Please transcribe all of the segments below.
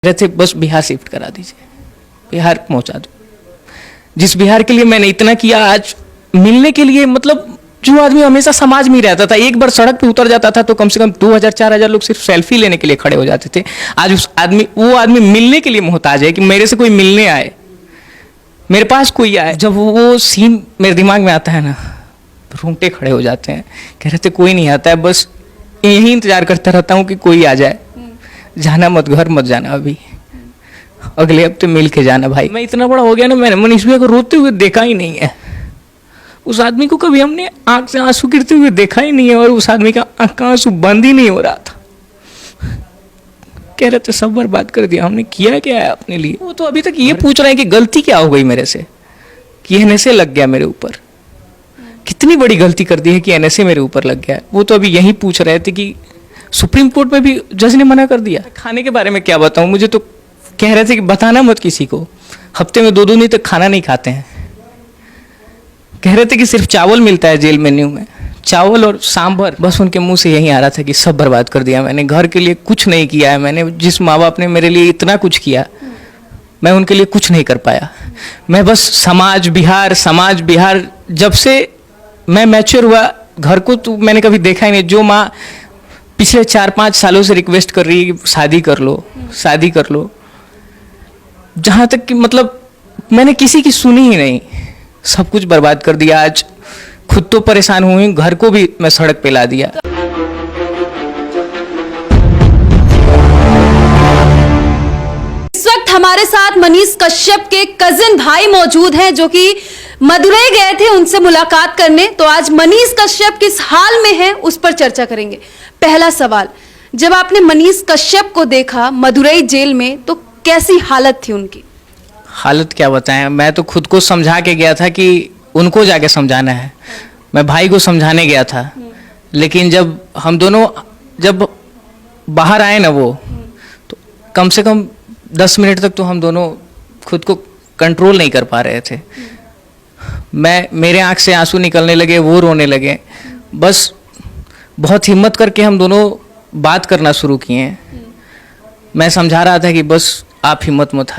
रहे थे बस बिहार शिफ्ट करा दीजिए, बिहार पहुंचा दो। जिस बिहार के लिए मैंने इतना किया, आज मिलने के लिए, मतलब जो आदमी हमेशा समाज में ही रहता था, एक बार सड़क पे उतर जाता था तो कम से कम 2000-4000 लोग सिर्फ सेल्फी लेने के लिए खड़े हो जाते थे। आज वो आदमी मिलने के लिए मोहताज है कि मेरे से कोई मिलने आए, मेरे पास कोई आए। जब वो सीन मेरे दिमाग में आता है ना, रोंगटे खड़े हो जाते हैं। कह रहे थे कोई नहीं आता है, बस यही इंतजार करता रहता हूँ कि कोई आ जाए। जाना मत, घर मत जाना, अभी अगले हफ्ते मिल के जाना भाई। मैं इतना बड़ा हो गया ना, मैंने मनीष भैया को रोते हुए देखा ही नहीं है। उस आदमी को कभी हमने आंख से आंसू गिरते हुए देखा ही नहीं है, और उस आदमी का आंख का आंसू बंद ही नहीं हो रहा था। कह रहे थे सब बर्बाद कर दिया, हमने किया क्या है अपने लिए। वो तो अभी तक ये पूछ रहे हैं कि गलती क्या हो गई मेरे से कि एनएसए लग गया मेरे ऊपर। कितनी बड़ी गलती कर दी है कि एनएसए मेरे ऊपर लग गया। वो तो अभी यही पूछ रहे थे कि सुप्रीम कोर्ट में भी जज ने मना कर दिया। खाने के बारे में क्या बताऊं, मुझे तो कह रहे थे कि बताना मत किसी को। हफ्ते में 2 दिन तक खाना नहीं खाते हैं। कह रहे थे कि सिर्फ चावल मिलता है जेल मेन्यू में, चावल और सांभर। बस उनके मुंह से यही आ रहा था कि सब बर्बाद कर दिया मैंने, घर के लिए कुछ नहीं किया है मैंने। जिस माँ बाप ने मेरे लिए इतना कुछ किया, मैं उनके लिए कुछ नहीं कर पाया। मैं बस समाज बिहार जब से मैं मैच्योर हुआ, घर को तो मैंने कभी देखा ही नहीं। जो माँ पिछले 4-5 सालों से रिक्वेस्ट कर रही है कि शादी कर लो, जहाँ तक कि मतलब मैंने किसी की सुनी ही नहीं, सब कुछ बर्बाद कर दिया। आज खुद तो परेशान हुई, घर को भी मैं सड़क पे ला दिया। इस वक्त हमारे साथ मनीष कश्यप के कजिन भाई मौजूद हैं, जो कि मदुरई गए थे उनसे मुलाकात करने। तो आज मनीष कश्यप किस हाल में हैं उस पर चर्चा करेंगे। पहला सवाल, जब आपने मनीष कश्यप को देखा मदुरई जेल में तो कैसी हालत थी उनकी? हालत क्या बताएं, मैं तो खुद को समझा के गया था कि उनको जाके समझाना है। मैं भाई को समझाने गया था, लेकिन जब हम दोनों जब बाहर आए ना, वो तो कम से कम 10 मिनट तक तो हम दोनों खुद को कंट्रोल नहीं कर पा रहे थे। मेरे आंख से आंसू निकलने लगे, वो रोने लगे। बस बहुत हिम्मत करके हम दोनों बात करना शुरू किए। मैं समझा रहा था कि बस आप हिम्मत मत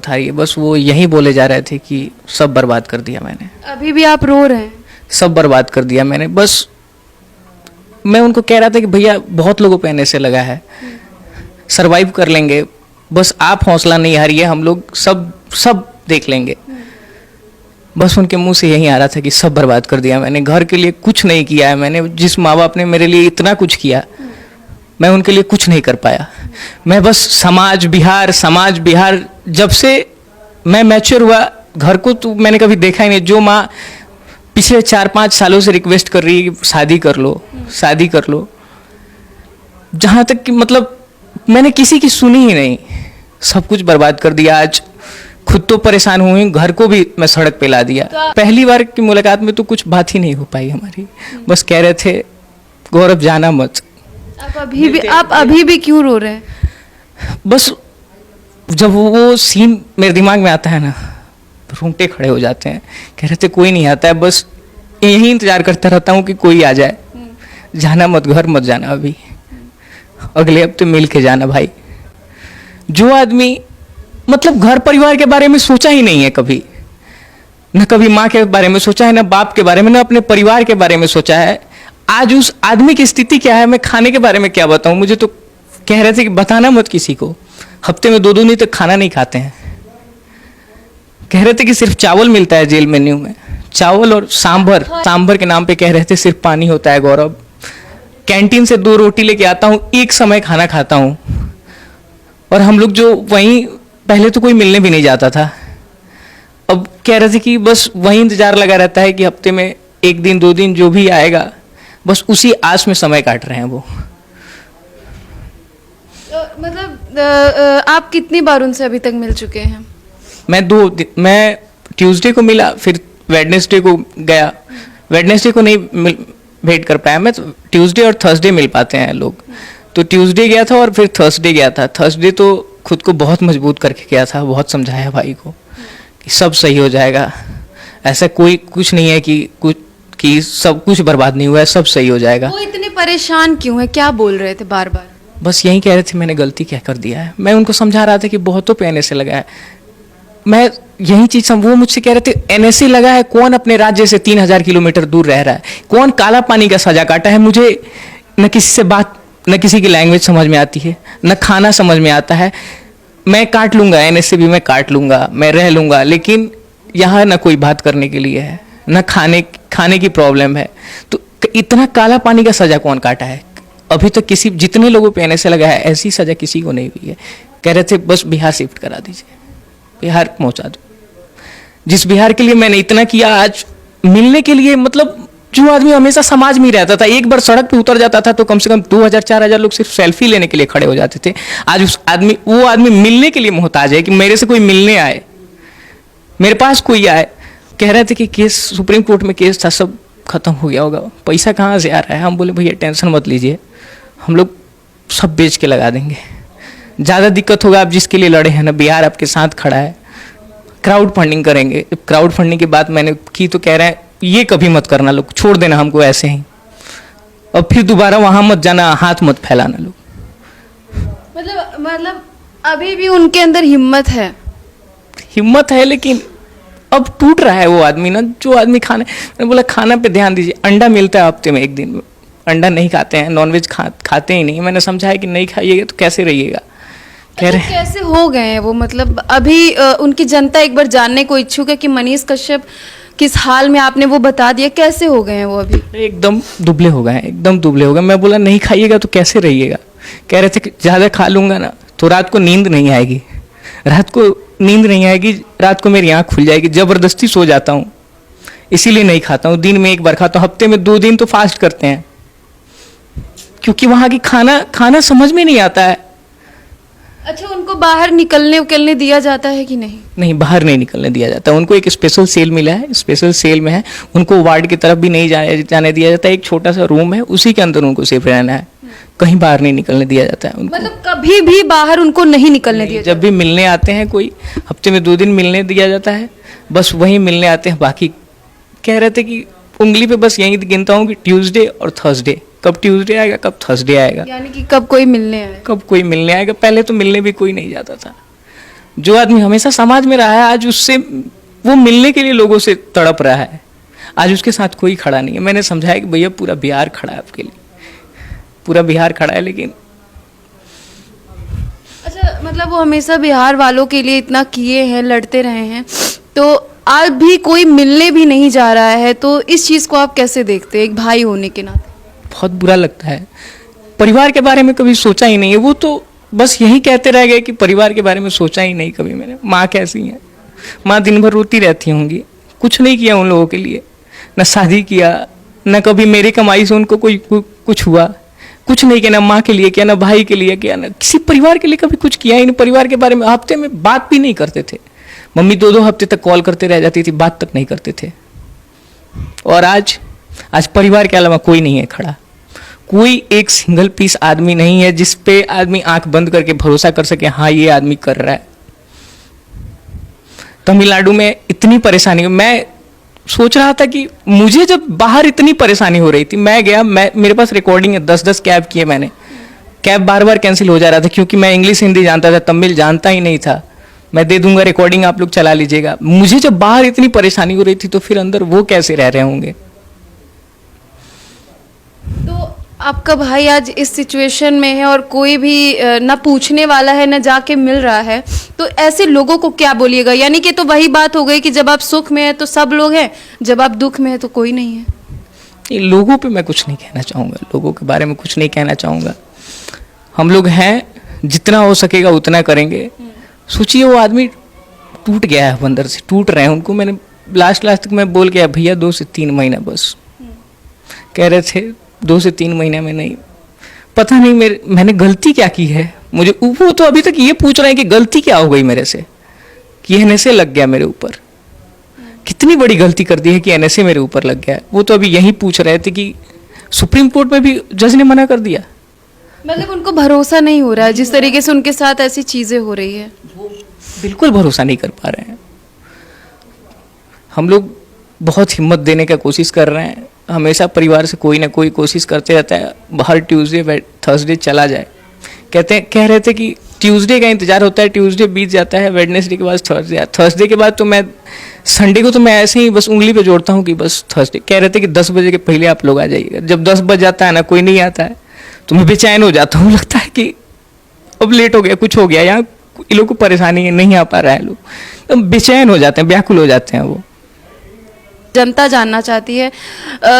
हारिए। बस वो यही बोले जा रहे थे कि सब बर्बाद कर दिया मैंने। अभी भी आप रो रहे हैं? सब बर्बाद कर दिया मैंने। बस मैं उनको कह रहा था कि भैया बहुत लोगों पे एनएसए लगा है, सरवाइव कर लेंगे, बस आप हौसला नहीं हारिए, हम लोग सब देख लेंगे। बस उनके मुंह से यही आ रहा था कि सब बर्बाद कर दिया मैंने, घर के लिए कुछ नहीं किया है मैंने। जिस माँ बाप ने मेरे लिए इतना कुछ किया, मैं उनके लिए कुछ नहीं कर पाया। मैं बस समाज बिहार जब से मैं मैच्योर हुआ, घर को तो मैंने कभी देखा ही नहीं। जो माँ पिछले 4-5 सालों से रिक्वेस्ट कर रही है कि शादी कर लो, जहाँ तक कि मतलब मैंने किसी की सुनी ही नहीं, सब कुछ बर्बाद कर दिया। आज खुद तो परेशान हुई, घर को भी मैं सड़क पे ला दिया। पहली बार की मुलाकात में तो कुछ बात ही नहीं हो पाई हमारी। बस कह रहे थे गौरव जाना मत। आप अभी भी क्यों रो रहे हैं? बस जब वो सीन मेरे दिमाग में आता है ना, रोंगटे खड़े हो जाते हैं। कह रहे थे कोई नहीं आता है, बस यही इंतजार करता रहता हूँ कि कोई आ जाए। जाना मत, घर मत जाना, अभी अगले हफ्ते मिल के जाना भाई। जो आदमी मतलब घर परिवार के बारे में सोचा ही नहीं है कभी, न कभी माँ के बारे में सोचा है, न बाप के बारे में, न अपने परिवार के बारे में सोचा है। आज उस आदमी की स्थिति क्या है, मैं खाने के बारे में क्या बताऊं। मुझे तो कह रहे थे कि बताना मत किसी को। हफ्ते में 2 दिन तक खाना नहीं खाते हैं। कह रहे थे कि सिर्फ चावल मिलता है जेल मेन्यू में, चावल और सांभर के नाम पे कह रहे थे सिर्फ पानी होता है गौरव। कैंटीन से 2 रोटी लेके आता हूँ, एक समय खाना खाता हूँ। और हम लोग जो वहीं पहले तो कोई मिलने भी नहीं जाता था, अब कह रहे थे कि बस वहीं इंतजार लगा रहता है कि हफ्ते में 1 दिन 2 दिन जो भी आएगा, बस उसी आस में समय काट रहे हैं वो। मतलब आप कितनी बार उनसे अभी तक मिल चुके हैं? मैं ट्यूसडे को मिला, फिर वेडनेसडे को गया। वेडनेसडे को नहीं भेंट कर पाया मैं, तो ट्यूसडे और थर्सडे मिल पाते हैं लोग। तो ट्यूसडे गया था और फिर थर्सडे गया था। थर्सडे तो खुद को बहुत मजबूत करके गया था, बहुत समझाया भाई को कि सब सही हो जाएगा, ऐसा कोई कुछ नहीं है कि सब कुछ बर्बाद नहीं हुआ है, सब सही हो जाएगा। वो इतने परेशान क्यों है, क्या बोल रहे थे बार बार? बस यही कह रहे थे मैंने गलती क्या कर दिया है। मैं उनको समझा रहा था कि बहुतों पे एनएसए लगा है। मैं यही चीज वो मुझसे कह रहे थे एनएसए लगा है, कौन अपने राज्य से 3000 किलोमीटर दूर रह रहा है, कौन काला पानी का सजा काटा है। मुझे न किसी से बात, न किसी की लैंग्वेज समझ में आती है, न खाना समझ में आता है। मैं काट लूंगा एनएसए भी, मैं काट लूंगा, मैं रह लूंगा, लेकिन यहाँ न कोई बात करने के लिए है, न खाने की प्रॉब्लम है। तो इतना काला पानी का सजा कौन काटा है? अभी तक किसी, जितने लोगों पे एनएसए लगा है ऐसी सजा किसी को नहीं हुई है। कह रहे थे बस बिहार शिफ्ट करा दीजिए, बिहार पहुंचा दो। जिस बिहार के लिए मैंने इतना किया, आज मिलने के लिए, मतलब जो आदमी हमेशा समाज में ही रहता था, एक बार सड़क पे उतर जाता था तो कम से कम 2000-4000 लोग सिर्फ सेल्फी लेने के लिए खड़े हो जाते थे। आज वो आदमी मिलने के लिए मोहताज है कि मेरे से कोई मिलने आए, मेरे पास कोई आए। कह रहे थे कि केस सुप्रीम कोर्ट में केस था, सब खत्म हो गया होगा, पैसा कहाँ से आ रहा है। हम बोले भैया टेंशन मत लीजिए, हम लोग सब बेच के लगा देंगे। ज़्यादा दिक्कत होगा, आप जिसके लिए लड़े हैं ना, बिहार आपके साथ खड़ा है, क्राउड फंडिंग करेंगे। क्राउड फंडिंग की बात मैंने की तो कह रहे हैं ये कभी मत करना लोग, छोड़ देना हमको ऐसे ही, और फिर दोबारा वहाँ मत जाना, हाथ मत फैलाना लोग। मतलब अभी भी उनके अंदर हिम्मत है, लेकिन अब टूट रहा है वो आदमी ना, जो आदमी मैंने बोला खाना पे ध्यान दीजिए। अंडा मिलता है हफ्ते में एक दिन, अंडा नहीं खाते हैं, नॉनवेज खाते ही नहीं। मैंने समझाया कि नहीं खाइएगा तो कैसे रहिएगा। कह रहे कैसे हो गए हैं वो, मतलब अभी उनकी जनता एक बार जानने को इच्छुक है कि मनीष कश्यप किस हाल में, आपने वो बता दिया, कैसे हो गए हैं वो अभी? एकदम दुबले हो गए हैं, एकदम दुबले हो गए। मैं बोला नहीं खाइएगा तो कैसे रहिएगा। कह रहे थे कि ज़्यादा खा लूँगा ना तो रात को नींद नहीं आएगी, रात को मेरी आँख खुल जाएगी, ज़बरदस्ती सो जाता हूँ, इसीलिए नहीं खाता हूँ। दिन में एक बार खाता हूँ, हफ्ते में 2 दिन तो फास्ट करते हैं, क्योंकि वहाँ की खाना समझ में नहीं आता है। अच्छा, उनको बाहर निकलने दिया जाता है कि नहीं? नहीं, बाहर नहीं निकलने दिया जाता। उनको एक स्पेशल सेल मिला है, स्पेशल सेल में है, उनको वार्ड की तरफ भी नहीं जाने दिया जाता। एक छोटा सा रूम है, उसी के अंदर उनको सिर्फ रहना है, कहीं बाहर नहीं निकलने दिया जाता है उनको। मतलब कभी भी बाहर उनको नहीं निकलने दिया? जब भी मिलने आते हैं कोई, हफ्ते में 2 दिन मिलने दिया जाता है, बस वहीं मिलने आते हैं। बाकी कह रहे थे कि उंगली पे बस यही गिनता हूँ कि ट्यूसडे और थर्सडे, कब ट्यूसडे आएगा कब थर्सडे आएगा, यानी कि कब कोई मिलने आएगा। पहले तो मिलने भी कोई नहीं जाता था। जो आदमी हमेशा समाज में रहा है, आज उससे वो मिलने के लिए लोगों से तड़प रहा है, आज उसके साथ कोई खड़ा नहीं है। मैंने समझाया कि भैया पूरा बिहार खड़ा है आपके लिए, पूरा बिहार खड़ा है। लेकिन अच्छा, मतलब वो हमेशा बिहार वालों के लिए इतना किए हैं, लड़ते रहे हैं, तो आज भी कोई मिलने भी नहीं जा रहा है, तो इस चीज़ को आप कैसे देखते हैं एक भाई होने के नाते? बहुत बुरा लगता है। परिवार के बारे में कभी सोचा ही नहीं है, वो तो बस यही कहते रह गए कि परिवार के बारे में सोचा ही नहीं कभी मैंने। माँ कैसी है, माँ दिन भर रोती रहती होंगी, कुछ नहीं किया उन लोगों के लिए, न शादी किया, न कभी मेरी कमाई से उनको कुछ हुआ, कुछ नहीं किया, ना माँ के लिए किया, ना भाई के लिए किया, ना किसी परिवार के लिए कभी कुछ किया ही नहीं। परिवार के बारे में हफ्ते में बात भी नहीं करते थे। मम्मी 2-2 हफ्ते तक कॉल करते रह जाती थी, बात तक नहीं करते थे। और आज परिवार के अलावा कोई नहीं है खड़ा, कोई एक सिंगल पीस आदमी नहीं है जिस पे आदमी आंख बंद करके भरोसा कर सके, हाँ ये आदमी कर रहा है। तमिलनाडु में इतनी परेशानी, मैं सोच रहा था कि मुझे जब बाहर इतनी परेशानी हो रही थी, मैं गया, मेरे पास रिकॉर्डिंग है, 10-10 कैब किए मैंने, कैब बार कैंसिल हो जा रहा था, क्योंकि मैं इंग्लिश हिंदी जानता था, तमिल जानता ही नहीं था। मैं दे दूंगा रिकॉर्डिंग, आप लोग चला लीजिएगा। मुझे जब बाहर इतनी परेशानी हो रही थी, तो फिर अंदर वो कैसे रह रहे होंगे। तो आपका भाई आज इस सिचुएशन में है और कोई भी ना पूछने वाला है, ना जाके मिल रहा है, तो ऐसे लोगों को क्या बोलिएगा? यानी कि तो वही बात हो गई कि जब आप सुख में है तो सब लोग हैं, जब आप दुख में है तो कोई नहीं है। लोगों पे मैं कुछ नहीं कहना चाहूँगा, लोगों के बारे में कुछ नहीं कहना चाहूँगा। हम लोग हैं, जितना हो सकेगा उतना करेंगे। सोचिए वो आदमी टूट गया है, अंदर से टूट रहे हैं। उनको मैंने लास्ट तक मैं बोल गया भैया 2 से 3 महीना बस। कह रहे थे 2 से 3 महीने में नहीं, पता नहीं मैंने गलती क्या की है। मुझे वो तो अभी तक ये पूछ रहे हैं कि गलती क्या हो गई मेरे से कि एनएसए लग गया मेरे ऊपर। कितनी बड़ी गलती कर दी है कि एनएसए मेरे ऊपर लग गया। वो तो अभी यही पूछ रहे थे कि सुप्रीम कोर्ट में भी जज ने मना कर दिया। मतलब उनको भरोसा नहीं हो रहा है, जिस तरीके से उनके साथ ऐसी चीजें हो रही है, बिल्कुल भरोसा नहीं कर पा रहे हैं। हम लोग बहुत हिम्मत देने का कोशिश कर रहे हैं, हमेशा परिवार से कोई ना कोई कोशिश करते रहता है, हर ट्यूसडे थर्सडे चला जाए, कह रहे थे कि ट्यूसडे का इंतजार होता है, ट्यूसडे बीत जाता है, वेडनेसडे के बाद थर्सडे, थर्सडे के बाद तो मैं संडे को तो मैं ऐसे ही बस उंगली पे जोड़ता हूँ कि बस थर्सडे। कह रहे थे कि 10 बजे के पहले आप लोग आ जाइएगा। जब 10 बज जाता है ना, कोई नहीं आता है, तो मैं बेचैन हो जाता हूँ, लगता है कि अब लेट हो गया, कुछ हो गया, यहाँ इन लोग को परेशानी है, नहीं आ पा रहा है लोग, तो बेचैन हो जाते हैं, व्याकुल हो जाते हैं वो। जनता जानना चाहती है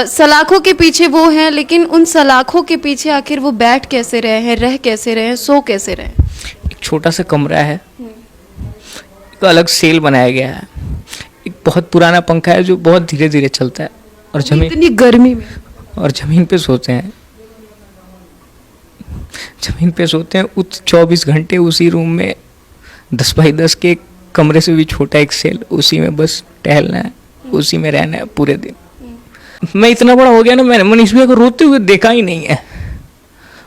सलाखों के पीछे वो हैं, लेकिन उन सलाखों के पीछे आखिर वो बैठ कैसे रहे हैं, रह कैसे रहे हैं, सो कैसे रहे हैं? एक छोटा सा कमरा है, एक अलग सेल बनाया गया है, एक बहुत पुराना पंखा है जो बहुत धीरे धीरे चलता है, और इतनी गर्मी में और जमीन पे सोते हैं, जमीन पे सोते हैं 24 घंटे उसी रूम में, 10 बाई 10 के कमरे से भी छोटा एक सेल, उसी में बस टहलना है, उसी में रहना है पूरे दिन। मैं इतना बड़ा हो गया ना, मैंने मनीष भैया को रोते हुए देखा ही नहीं है।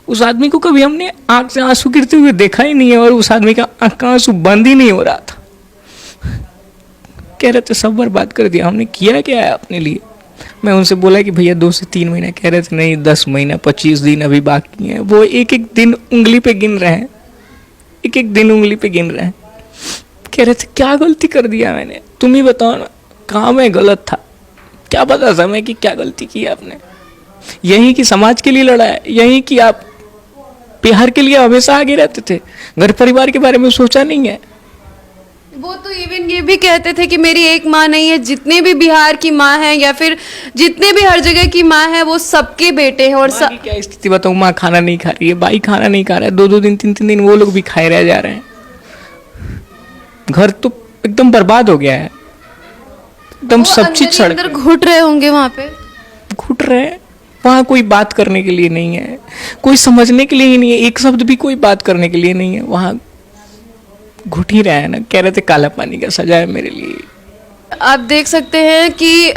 उस आदमी को कभी हमने आंख से आंसू गिरते हुए देखा ही नहीं है, और उस आदमी का आंख का आंसू बंद ही नहीं हो रहा था। कह रहे थे सब बर्बाद कर दिया, हमने किया क्या है अपने लिए। मैं उनसे बोला कि भैया 2 से 3 महीने, कह रहे थे नहीं 10 महीना 25 दिन अभी बाकी हैं। वो एक एक दिन उंगली पे गिन रहे हैं, एक एक दिन उंगली पे गिन रहे हैं। कह रहे थे क्या गलती कर दिया मैंने, तुम ही बताओ ना, कहाँ मैं गलत था, क्या पता था मैं कि क्या गलती की आपने। यही कि समाज के लिए लड़ा है, यही कि आप बिहार के लिए हमेशा आगे रहते थे, घर परिवार के बारे में सोचा नहीं है। वो तो इवन ये भी कहते थे कि मेरी एक माँ नहीं है, जितने भी बिहार की माँ है या फिर जितने भी हर जगह की माँ है वो सबके बेटे हैं। और क्या स्थिति बताऊँ, माँ खाना नहीं खा रही है, भाई खाना नहीं खा रहा है, 2-2 दिन 3-3 दिन वो लोग भी खाए रह जा रहे हैं। घर तो एकदम बर्बाद हो गया है, एकदम सब चीज सड़क अंदर घुट रहे होंगे, वहां पे घुट रहे हैं। वहाँ कोई बात करने के लिए नहीं है, कोई समझने के लिए ही नहीं है, एक शब्द भी कोई बात करने के लिए नहीं है, वहाँ घुट ही रहा है ना। कह रहे थे काला पानी का सजा है मेरे लिए। आप देख सकते हैं कि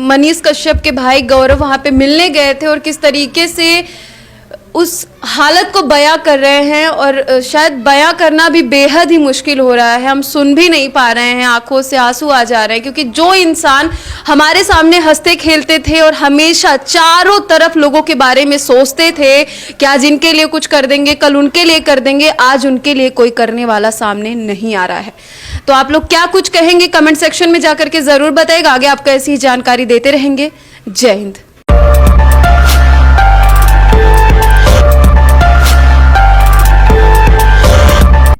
मनीष कश्यप के भाई गौरव वहां पे मिलने गए थे और किस तरीके से उस हालत को बयां कर रहे हैं, और शायद बयां करना भी बेहद ही मुश्किल हो रहा है। हम सुन भी नहीं पा रहे हैं, आंखों से आंसू आ जा रहे हैं, क्योंकि जो इंसान हमारे सामने हंसते खेलते थे और हमेशा चारों तरफ लोगों के बारे में सोचते थे कि आज इनके लिए कुछ कर देंगे, कल उनके लिए कर देंगे, आज उनके लिए कोई करने वाला सामने नहीं आ रहा है। तो आप लोग क्या कुछ कहेंगे कमेंट सेक्शन में जाकर के जरूर बताइएगा। आगे आपको ऐसी ही जानकारी देते रहेंगे। जय हिंद।